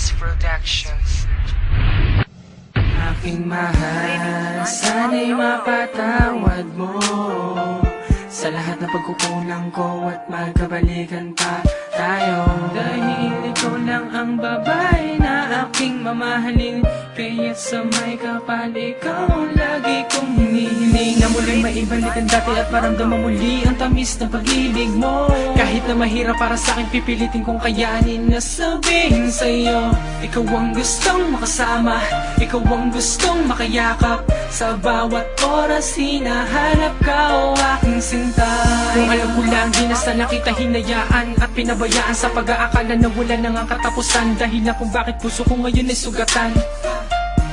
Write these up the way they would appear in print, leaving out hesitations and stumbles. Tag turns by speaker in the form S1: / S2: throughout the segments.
S1: Alex Productions.
S2: Aking mahal, sana'y mapatawad mo sa lahat na pagkukulang ko at magkabalikan pa tayo. Dahil ikaw lang ang babae na aking mamahalin, kaya't sa may kapal ikaw ang lagi kong hinihiling, na muling maibalik ang dati at maramdaman muli ang tamis ng pag-ibig mo. Kahit na mahirap para sa'kin, pipilitin kong kayanin na sabihin sa'yo, ikaw ang gustong makasama, ikaw ang gustong makayakap, sa bawat oras hinahanap ka o aking sinta. Kung alam ko lang, di na sana kita hinayaan at pinabayaan sa pag-aakala na wala nang ang katapusan, dahilan kung bakit puso ko ngayon ay sugatan.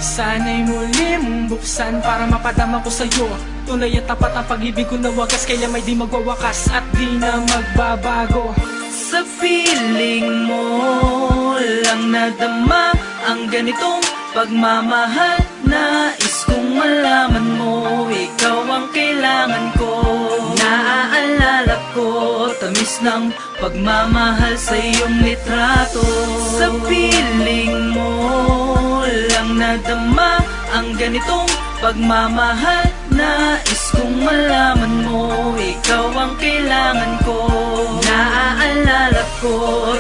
S2: Sana'y muli mong buksan para mapadama ko sa'yo, tunay at tapat ang pag-ibig ko na wagas, kaya may di magwawakas at di na magbabago. Sa feeling mo lang nadama ang ganitong pagmamahal, nais kong malaman mo, ikaw ang kailangan ko. Naaalala ko, tamis ng pagmamahal sa iyong litrato. Sa feeling mo lang nadama ang ganitong pagmamahal, nais kong malaman mo, ikaw ang kailangan ko. Naaalala ko,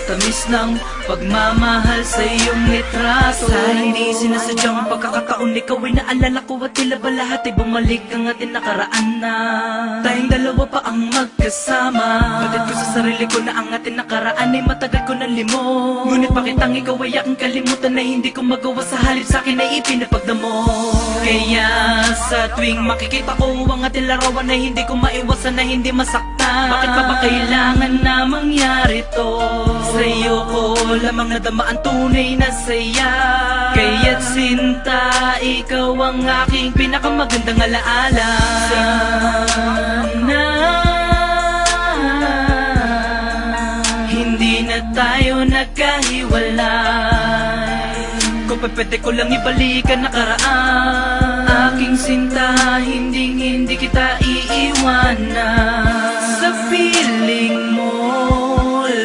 S2: tamis ng pagmamahal sa iyong litrato. Sa hindi sinasadyang pagkakataon, ikaw ay naalala ko at tila ba lahat ay bumalik ang ating nakaraan na tayong dalawa pa ang magkasama. Batid ko sa sarili ko na ang ating nakaraan ay matagal ko nang limot, ngunit bakit ang ikaw ay aking kalimutan na hindi ko magawa, sa halip sa'kin ay ipinapagdamo. Kaya sa tuwing makikita ko ang ating larawan ay hindi ko maiwasan na hindi masaktan. Bakit pa ba kailangan na mangyari to? Sa'yo ko lamang nadama ang tunay na saya, kaya't sinta, ikaw ang aking pinakamagandang alaala. Sana hindi na tayo nagkahiwalay, kung pwede ko lang ibalikan nakaraan. Aking sinta, hindi kita iiwanan. Sa feeling mo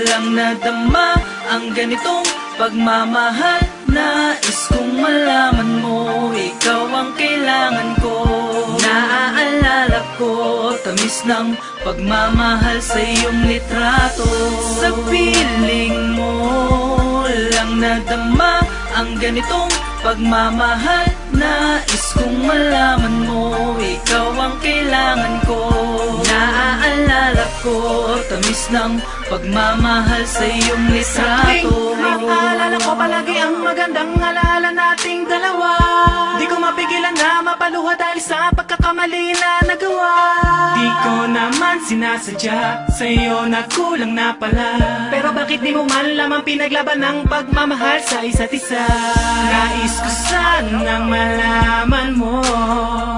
S2: lang nadama ang ganitong pagmamahal, nais kong malaman mo, ikaw ang kailangan ko. Naaalala ko, tamis ng pagmamahal sa iyong litrato. Sa feeling mo lang nadama ang ganitong pagmamahal, nais kong malaman mo, ikaw ang kailangan ko. Naaalala ko, tamis ng pagmamahal sa iyong litrato.
S3: Maalala ko palagi ang magandang alaala nating dalawa. Di ko mapigilan na mapaluha dahil sa pagkakamali na nagawa.
S2: Di ko naman sinasadya, sa'yo nagkulang na pala,
S3: Pero bakit di mo man lamang pinaglaban ng pagmamahal sa isa't isa?
S2: nais ko sanang malaman mo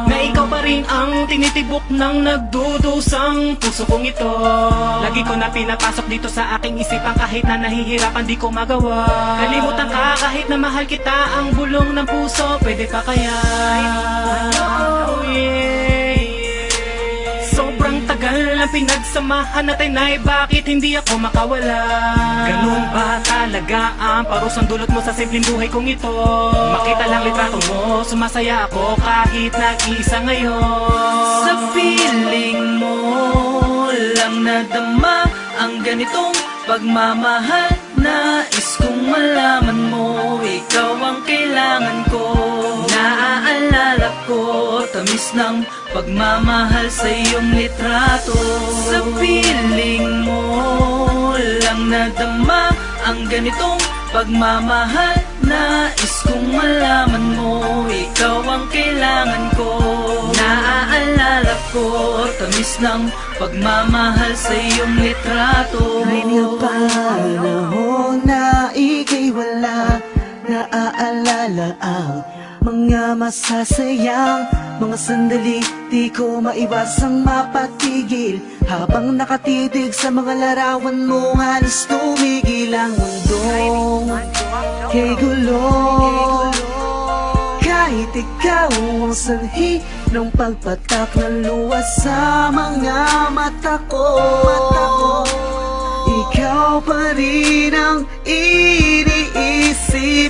S3: Na ikaw pa rin ang tinitibok ng nagdudusang puso kong ito.
S2: lagi ko na pinapasok dito sa aking isipan, kahit na nahihirapan di ko magawa.
S3: Kalimutan ka kahit na mahal kita, ang bulong ng puso, pwede pa kaya? Oh, yeah. Sobrang tagal na pinagsamahan natin ay bakit hindi ako makawala?
S2: Ganun ba talaga ang parusang dulot mo sa simpleng buhay kong ito? Makita lang litrato mo, sumasaya ako kahit nag-iisa ngayon.
S3: Sa feeling mo lang nadama ang ganitong pagmamahal, nais kong malaman mo, ikaw ang kailangan ko. Naaalala ko, tamis ng pagmamahal sa iyong litrato. Sa feeling mo lang nadama ang ganitong pagmamahal, nais kong malaman mo, ikaw ang kailangan ko. Naaalala ko, tamis ng pagmamahal sa iyong litrato.
S4: May mga panahon na ika'y wala, naaalala ang mga masasayang mga sandali, di ko maiwasang mapatigil. Habang nakatitig sa mga larawan mo, halos tumigil ang mundong kay gulo. Kahit ikaw ang sanhi ng pagpatak ng luwas sa mga mata ko, ikaw pa rin ang iniisip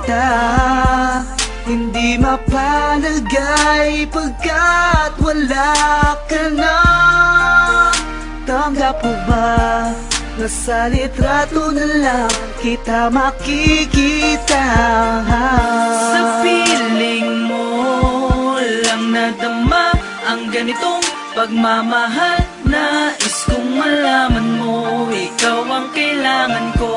S4: kita hindi mapalagay pagkat wala ka na. Tanggap mo ba na sa litrato na lang kita makikita?
S3: Sa piling mo lang nadama ang ganitong pagmamahal. Nais kong malaman mo, ikaw ang kailangan ko.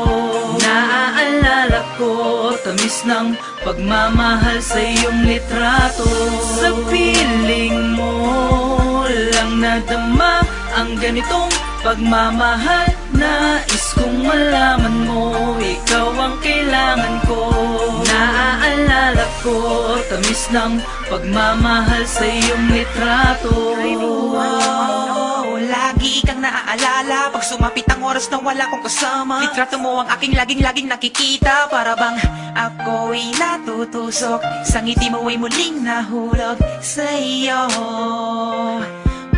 S3: Naaalala ko, tamis ng pagmamahal sa iyong litrato. Sa piling mo lang nadama ang ganitong pagmamahal. Nais kong malaman mo, ikaw ang kailangan ko. Naaalala ko, tamis ng pagmamahal sa iyong litrato.
S1: Lagi kang naaalala pag sumapit ang oras na wala kong kasama. Litrato mo ang aking laging nakikita. Para bang ako'y natutusok, sa ngiti mo ay muling nahulog sa iyo,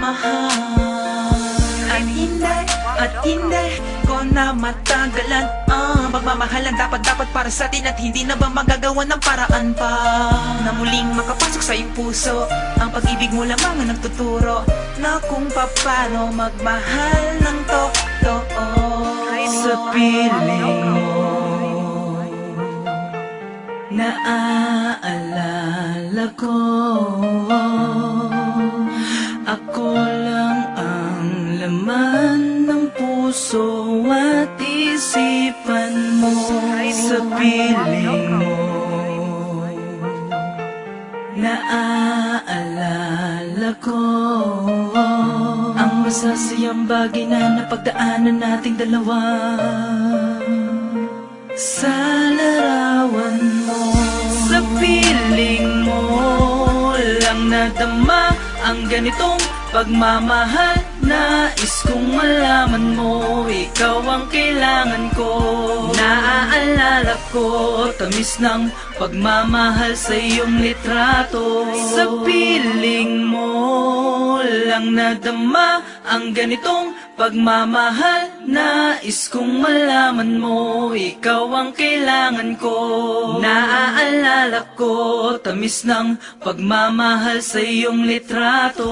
S1: mahal. At hindi ko na matagalan pagmamahalan dapat para sa atin. At hindi na ba magagawa ng paraan pa na muling makapasok sa iyong puso? Ang pag-ibig mo lamang ang nagtuturo na kung paano magmahal ng totoo.
S3: Sa piling mo naaalala ko, ako lang ang laman ng puso at isipan mo. Sa piling mo naaalala ko ang masasayang bagay na napagdaanan nating dalawa. Sa larawan mo, sa piling mo lang nadama ang ganitong pagmamahal. Nais kong malaman mo, ikaw ang kailangan ko. Naaalala ko, tamis ng pagmamahal sa iyong litrato. Sa piling mo lang nadama ang ganitong pagmamahal. Nais kong malaman mo, ikaw ang kailangan ko. Naaalala ko, tamis ng pagmamahal sa iyong litrato.